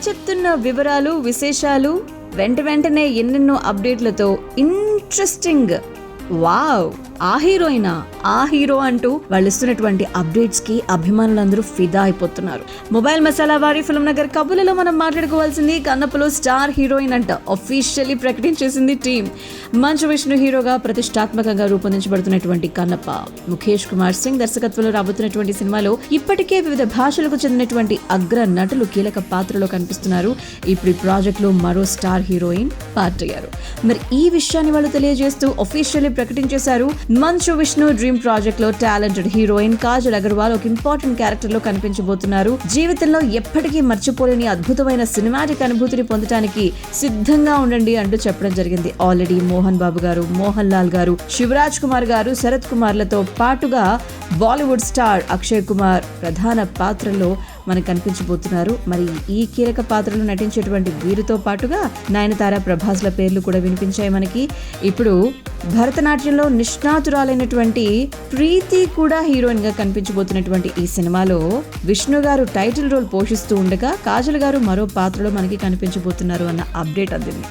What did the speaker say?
చెప్తున్న వివరాలు, విశేషాలు వెంటనే ఎన్నెన్నో అప్డేట్లతో ఇంట్రెస్టింగ్. వావ్, ఆ హీరోయినా, ఆ హీరో అంటూ వాళ్ళు ఇస్తున్నటువంటి అప్డేట్స్ కి అభిమానులందరూ ఫిదా అయిపోతున్నారు. మొబైల్ మసాలా వారి ఫిల్మ్ నగర్ కబుర్లలో మనం మాట్లాడుకోవాల్సింది కన్నప్పలో స్టార్ హీరోయిన్ అంట అఫీషియల్లీ ప్రకటించేసింది టీం. మంచు విష్ణు హీరోగా ప్రతిష్టాత్మకంగా రూపొందించబడుతున్నటువంటి కన్నప్ప ముఖేష్ కుమార్ సింగ్ దర్శకత్వంలో రాబోతున్నటువంటి సినిమాలో ఇప్పటికే వివిధ భాషలకు చెందినటువంటి అగ్ర నటులు కీలక పాత్రలో కనిపిస్తున్నారు. ఇప్పుడు ఈ ప్రాజెక్ట్ లో మరో స్టార్ హీరోయిన్ పార్ట్ అయ్యారు. మరి ఈ విషయాన్ని వాళ్ళు తెలియజేస్తూ officially ప్రకటించేశారు. Manchu Vishnu dream project లో టాలెంటెడ్ హీరోయిన్ కాజల్ అగర్వాల్ ఒక ఇంపార్టెంట్ క్యారెక్టర్ లో కనిపించబోతున్నారు. జీవితంలో ఎప్పటికీ మర్చిపోలేని అద్భుతమైన సినిమాటిక్ అనుభూతిని పొందడానికి సిద్ధంగా ఉండండి అంటూ చెప్పడం జరిగింది. ఆల్రెడీ మోహన్ బాబు గారు, మోహన్ లాల్ గారు, శివరాజ్ కుమార్ గారు, శరత్ కుమార్లతో పాటుగా బాలీవుడ్ స్టార్ అక్షయ్ కుమార్ ప్రధాన పాత్రలో మనకు కనిపించబోతున్నారు. మరి ఈ కీలక పాత్రలో నటించేటువంటి వీరితో పాటుగా నయనతార, ప్రభాస్ల పేర్లు కూడా వినిపించాయి మనకి. ఇప్పుడు భరతనాట్యంలో నిష్ణాతురాలైనటువంటి ప్రీతి కూడా హీరోయిన్ గా కనిపించబోతున్నటువంటి ఈ సినిమాలో విష్ణు గారు టైటిల్ రోల్ పోషిస్తూ ఉండగా కాజల్ గారు మరో పాత్రలో మనకి కనిపించబోతున్నారు అన్న అప్డేట్ అందింది.